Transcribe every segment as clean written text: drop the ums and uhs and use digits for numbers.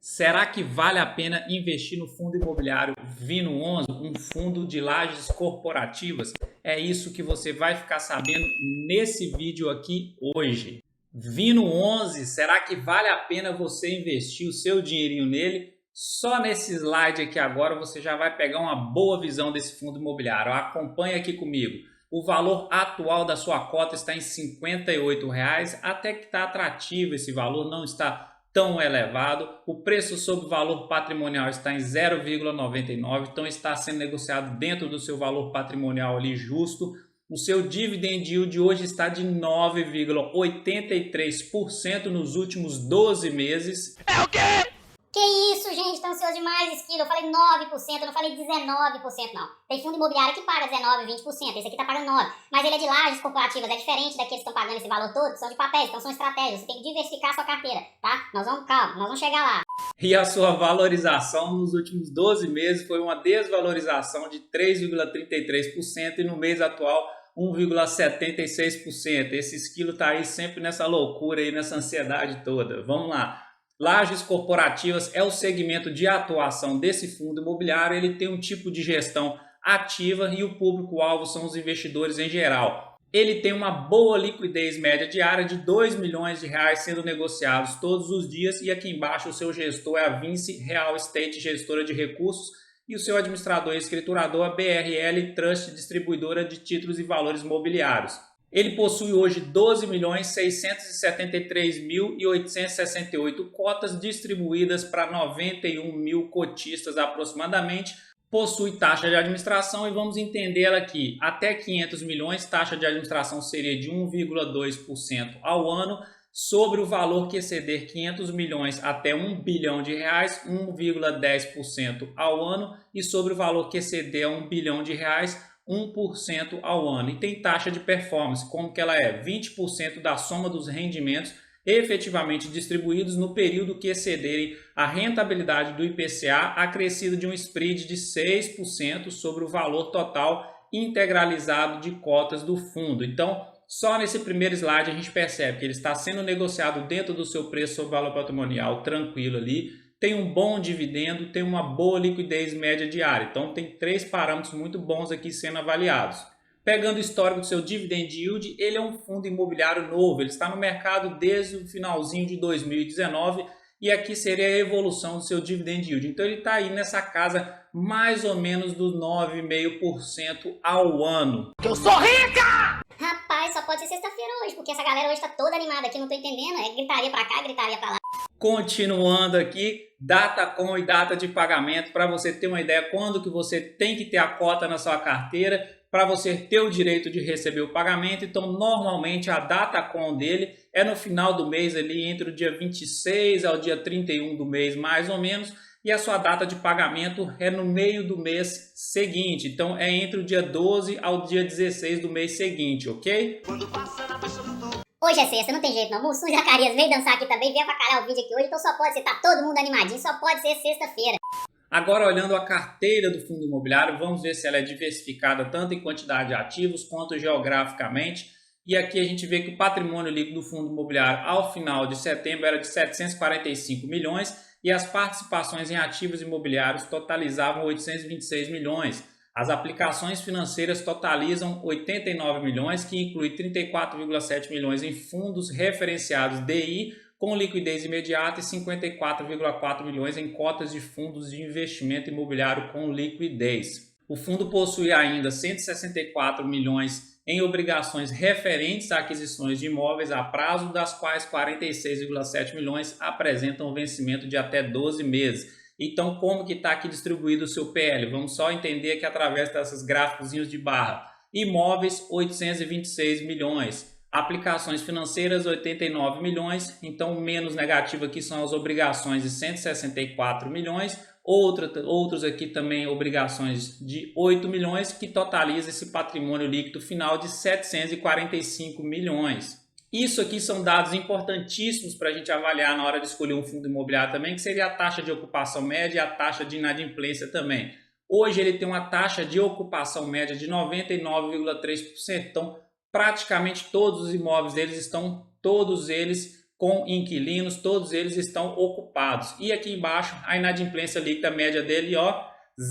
Será que vale a pena investir no fundo imobiliário Vino11, um fundo de lajes corporativas? É isso que você vai ficar sabendo nesse vídeo aqui hoje. Vino11, será que vale a pena você investir o seu dinheirinho nele? Só nesse slide aqui agora você já vai pegar uma boa visão desse fundo imobiliário. Acompanhe aqui comigo. O valor atual da sua cota está em R$ 58, até que está atrativo esse valor, não está tão elevado. O preço sobre o valor patrimonial está em 0,99, então está sendo negociado dentro do seu valor patrimonial ali justo. O seu dividend yield de hoje está de 9,83% nos últimos 12 meses. É o quê? Que isso, gente? Tá ansioso demais, Esquilo. Eu falei 9%, eu não falei 19%, não. Tem fundo imobiliário que paga 19%, 20%. Esse aqui tá pagando 9%. Mas ele é de lajes corporativas, é diferente daqueles que estão pagando esse valor todo, que são de papéis, então são estratégias. Você tem que diversificar a sua carteira, tá? Calma, nós vamos chegar lá. E a sua valorização nos últimos 12 meses foi uma desvalorização de 3,33% e no mês atual 1,76%. Esse Esquilo tá aí sempre nessa loucura aí, nessa ansiedade toda. Vamos lá. Lajes corporativas é o segmento de atuação desse fundo imobiliário. Ele tem um tipo de gestão ativa e o público-alvo são os investidores em geral. Ele tem uma boa liquidez média diária de R$ 2 milhões sendo negociados todos os dias. E aqui embaixo o seu gestor é a Vinci Real Estate, gestora de recursos, e o seu administrador e escriturador a BRL Trust, distribuidora de títulos e valores mobiliários. Ele possui hoje 12.673.868 cotas distribuídas para 91 mil cotistas aproximadamente. Possui taxa de administração e vamos entender ela aqui. Até 500 milhões, taxa de administração seria de 1,2% ao ano. Sobre o valor que exceder 500 milhões até 1 bilhão de reais, 1,10% ao ano. E sobre o valor que exceder 1 bilhão de reais, 1% ao ano. E tem taxa de performance, como que ela é? 20% da soma dos rendimentos efetivamente distribuídos no período que excederem a rentabilidade do IPCA, acrescido de um spread de 6% sobre o valor total integralizado de cotas do fundo. Então, só nesse primeiro slide a gente percebe que ele está sendo negociado dentro do seu preço sobre valor patrimonial, tranquilo ali, tem um bom dividendo, tem uma boa liquidez média diária. Então tem três parâmetros muito bons aqui sendo avaliados. Pegando o histórico do seu dividend yield, ele é um fundo imobiliário novo, ele está no mercado desde o finalzinho de 2019 e aqui seria a evolução do seu dividend yield. Então ele está aí nessa casa mais ou menos dos 9,5% ao ano. Eu sou rica! Rapaz, só pode ser sexta-feira hoje, porque essa galera hoje tá toda animada aqui, não tô entendendo. É gritaria pra cá, gritaria pra lá. Continuando aqui, Datacom e data de pagamento, para você ter uma ideia quando que você tem que ter a cota na sua carteira, para você ter o direito de receber o pagamento. Então, normalmente a Datacom dele é no final do mês, ali entre o dia 26 ao dia 31 do mês, mais ou menos, e a sua data de pagamento é no meio do mês seguinte. Então, é entre o dia 12 ao dia 16 do mês seguinte, ok? Hoje é sexta, não tem jeito não. Mussum Zacarias veio dançar aqui também, veio avacalhar o vídeo aqui hoje, então só pode ser, tá todo mundo animadinho, só pode ser sexta-feira. Agora, olhando a carteira do fundo imobiliário, vamos ver se ela é diversificada tanto em quantidade de ativos quanto geograficamente. E aqui a gente vê que o patrimônio líquido do fundo imobiliário ao final de setembro era de 745 milhões e as participações em ativos imobiliários totalizavam 826 milhões. As aplicações financeiras totalizam 89 milhões, que inclui 34,7 milhões em fundos referenciados DI com liquidez imediata e 54,4 milhões em cotas de fundos de investimento imobiliário com liquidez. O fundo possui ainda 164 milhões em obrigações referentes a aquisições de imóveis a prazo, das quais 46,7 milhões apresentam vencimento de até 12 meses. Então, como que está aqui distribuído o seu PL? Vamos só entender que através desses gráficos de barra. Imóveis, 826 milhões. Aplicações financeiras, 89 milhões. Então, o menos negativo aqui são as obrigações de 164 milhões. Outros aqui também obrigações de 8 milhões, que totaliza esse patrimônio líquido final de 745 milhões. Isso aqui são dados importantíssimos para a gente avaliar na hora de escolher um fundo imobiliário também, que seria a taxa de ocupação média e a taxa de inadimplência também. Hoje ele tem uma taxa de ocupação média de 99,3%, então praticamente todos os imóveis deles estão todos eles com inquilinos, todos eles estão ocupados. E aqui embaixo a inadimplência líquida média dele, ó,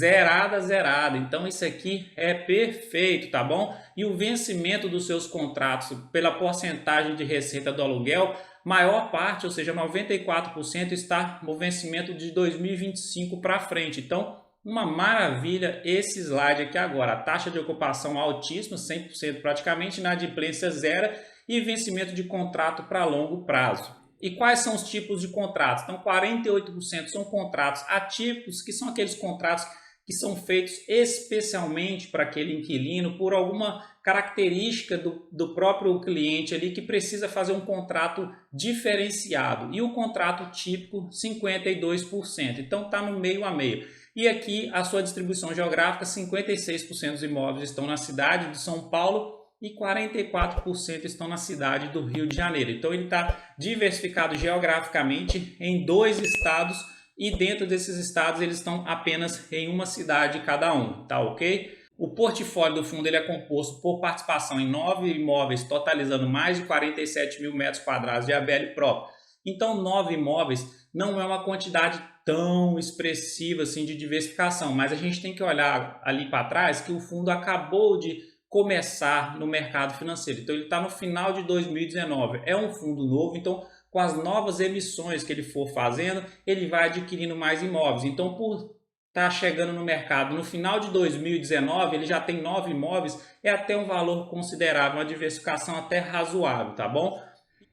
zerada, zerada. Então isso aqui é perfeito, tá bom? E o vencimento dos seus contratos pela porcentagem de receita do aluguel, maior parte, ou seja, 94% está no vencimento de 2025 para frente. Então, uma maravilha esse slide aqui agora. A taxa de ocupação altíssima, 100% praticamente, inadimplência zero e vencimento de contrato para longo prazo. E quais são os tipos de contratos? Então, 48% são contratos atípicos, que são aqueles contratos que são feitos especialmente para aquele inquilino, por alguma característica do próprio cliente ali que precisa fazer um contrato diferenciado. E o contrato típico, 52%. Então, está no meio a meio. E aqui a sua distribuição geográfica, 56% dos imóveis estão na cidade de São Paulo e 44% estão na cidade do Rio de Janeiro. Então ele está diversificado geograficamente em 2 estados e dentro desses estados eles estão apenas em uma cidade cada um, tá ok? O portfólio do fundo ele é composto por participação em 9 imóveis, totalizando mais de 47 mil metros quadrados de ABL próprio. Então 9 imóveis não é uma quantidade tão expressiva assim de diversificação, mas a gente tem que olhar ali para trás que o fundo acabou de começar no mercado financeiro. Então ele está no final de 2019, é um fundo novo, então com as novas emissões que ele for fazendo, ele vai adquirindo mais imóveis. Então por estar chegando no mercado no final de 2019, ele já tem 9 imóveis, é até um valor considerável, uma diversificação até razoável, tá bom?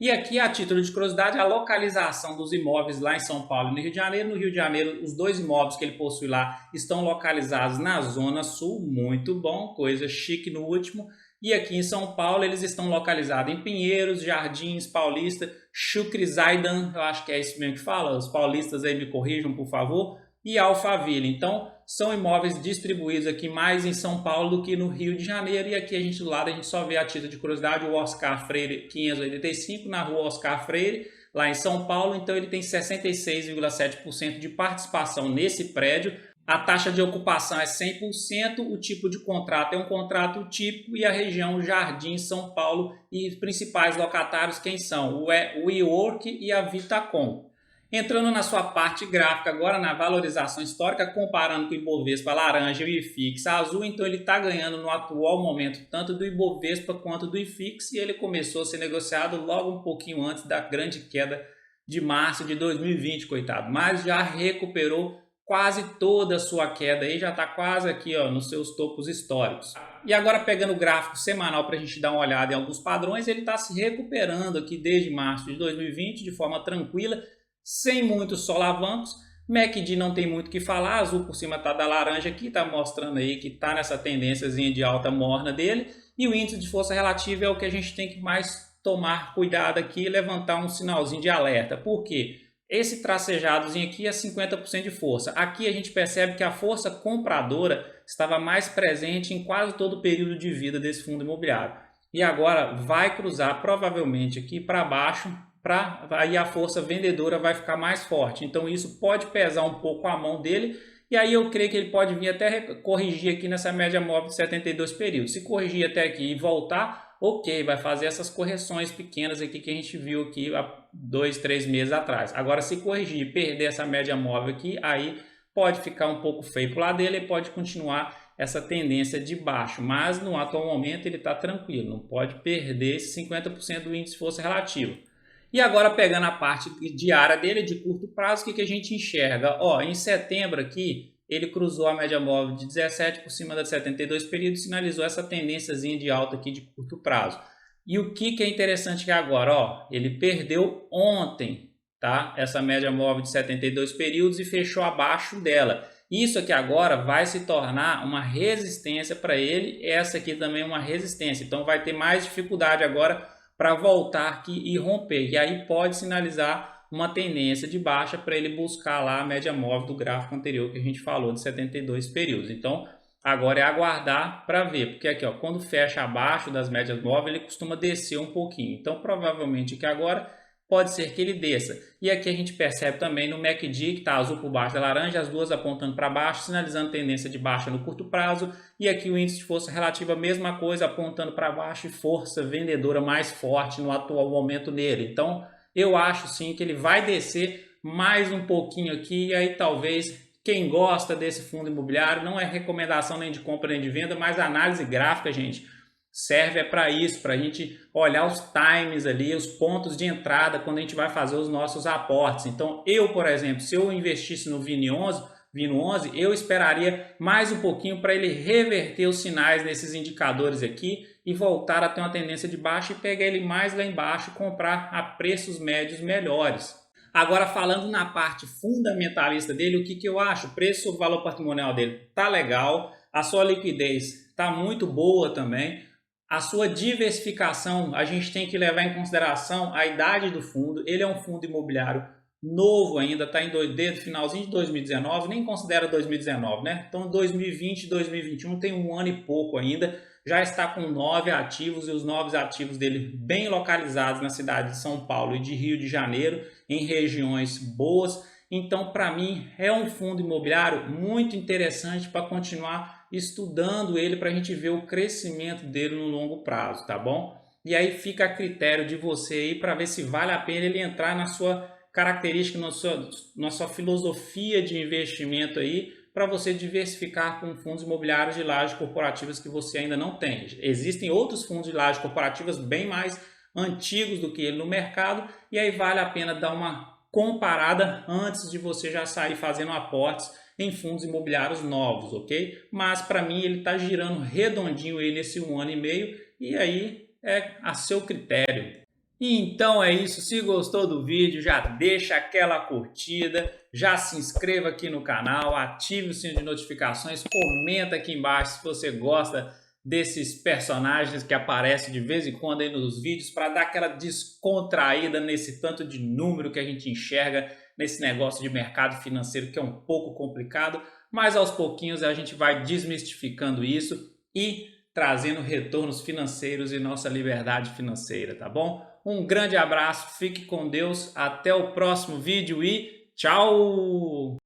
E aqui, a título de curiosidade, a localização dos imóveis lá em São Paulo e no Rio de Janeiro. No Rio de Janeiro, os 2 imóveis que ele possui lá estão localizados na Zona Sul, muito bom, coisa chique no último. E aqui em São Paulo, eles estão localizados em Pinheiros, Jardins, Paulista, Chucrizaidan, eu acho que é isso mesmo que fala, os paulistas aí me corrijam, por favor, e Alphaville. Então, são imóveis distribuídos aqui mais em São Paulo do que no Rio de Janeiro. E aqui a gente do lado a gente só vê a título de curiosidade o Oscar Freire 585 na rua Oscar Freire, lá em São Paulo. Então ele tem 66,7% de participação nesse prédio. A taxa de ocupação é 100%, o tipo de contrato é um contrato típico e a região Jardim, São Paulo, e os principais locatários quem são? O WeWork e a Vitacom. Entrando na sua parte gráfica agora na valorização histórica, comparando com o Ibovespa laranja e o IFIX azul, então ele está ganhando no atual momento tanto do Ibovespa quanto do IFIX e ele começou a ser negociado logo um pouquinho antes da grande queda de março de 2020, coitado, mas já recuperou quase toda a sua queda aí, já está quase aqui ó, nos seus topos históricos. E agora pegando o gráfico semanal para a gente dar uma olhada em alguns padrões, ele está se recuperando aqui desde março de 2020 de forma tranquila, sem muitos solavancos. MACD não tem muito o que falar, azul por cima está da laranja aqui, está mostrando aí que está nessa tendênciazinha de alta morna dele. E o índice de força relativa é o que a gente tem que mais tomar cuidado aqui e levantar um sinalzinho de alerta. Por quê? Esse tracejadozinho aqui é 50% de força. Aqui a gente percebe que a força compradora estava mais presente em quase todo o período de vida desse fundo imobiliário. E agora vai cruzar provavelmente aqui para baixo, aí a força vendedora vai ficar mais forte. Então isso pode pesar um pouco a mão dele. E aí eu creio que ele pode vir até corrigir aqui nessa média móvel de 72 períodos. Se corrigir até aqui e voltar, ok, vai fazer essas correções pequenas aqui que a gente viu aqui há 2, 3 meses atrás. Agora se corrigir e perder essa média móvel aqui, aí pode ficar um pouco feio para o lado dele e pode continuar essa tendência de baixo. Mas no atual momento ele está tranquilo, não pode perder esse 50% do índice de força relativa. E agora pegando a parte diária dele, de curto prazo, o que a gente enxerga? Ó, em setembro aqui, ele cruzou a média móvel de 17 por cima da 72 períodos e sinalizou essa tendênciazinha de alta aqui de curto prazo. E o que é interessante que agora, ó, ele perdeu ontem, tá? Essa média móvel de 72 períodos e fechou abaixo dela. Isso aqui agora vai se tornar uma resistência para ele, essa aqui também é uma resistência. Então vai ter mais dificuldade agora para voltar aqui e romper. E aí pode sinalizar uma tendência de baixa para ele buscar lá a média móvel do gráfico anterior que a gente falou de 72 períodos. Então agora é aguardar para ver, porque aqui ó, quando fecha abaixo das médias móveis ele costuma descer um pouquinho. Então provavelmente que agora pode ser que ele desça. E aqui a gente percebe também no MACD que está azul por baixo da laranja, as duas apontando para baixo, sinalizando tendência de baixa no curto prazo. E aqui o índice de força relativa, mesma coisa, apontando para baixo e força vendedora mais forte no atual momento nele. Então eu acho sim que ele vai descer mais um pouquinho aqui, e aí talvez quem gosta desse fundo imobiliário, não é recomendação nem de compra nem de venda, mas a análise gráfica, gente, serve para isso, para a gente olhar os times ali, os pontos de entrada quando a gente vai fazer os nossos aportes. Então eu, por exemplo, se eu investisse no VIN11, eu esperaria mais um pouquinho para ele reverter os sinais nesses indicadores aqui e voltar a ter uma tendência de baixa e pegar ele mais lá embaixo e comprar a preços médios melhores. Agora, falando na parte fundamentalista dele, o que eu acho? O preço sobre valor patrimonial dele tá legal, a sua liquidez tá muito boa também, a sua diversificação, a gente tem que levar em consideração a idade do fundo. Ele é um fundo imobiliário novo ainda, está desde o finalzinho de 2019, nem considera 2019, né? Então 2020 e 2021 tem um ano e pouco ainda, já está com 9 ativos e os 9 ativos dele bem localizados na cidade de São Paulo e de Rio de Janeiro, em regiões boas. Então, para mim, é um fundo imobiliário muito interessante para continuar estudando ele, para a gente ver o crescimento dele no longo prazo, tá bom? E aí fica a critério de você aí para ver se vale a pena ele entrar na sua característica, na sua filosofia de investimento aí, para você diversificar com fundos imobiliários de lajes corporativas que você ainda não tem. Existem outros fundos de lajes corporativas bem mais antigos do que ele no mercado, e aí vale a pena dar uma comparada antes de você já sair fazendo aportes em fundos imobiliários novos, ok? Mas para mim ele está girando redondinho aí nesse 1 ano e meio, e aí é a seu critério. Então é isso, se gostou do vídeo, já deixa aquela curtida, já se inscreva aqui no canal, ative o sino de notificações, comenta aqui embaixo se você gosta desses personagens que aparecem de vez em quando aí nos vídeos, para dar aquela descontraída nesse tanto de número que a gente enxerga nesse negócio de mercado financeiro que é um pouco complicado, mas aos pouquinhos a gente vai desmistificando isso e trazendo retornos financeiros e nossa liberdade financeira, tá bom? Um grande abraço, fique com Deus, até o próximo vídeo e tchau!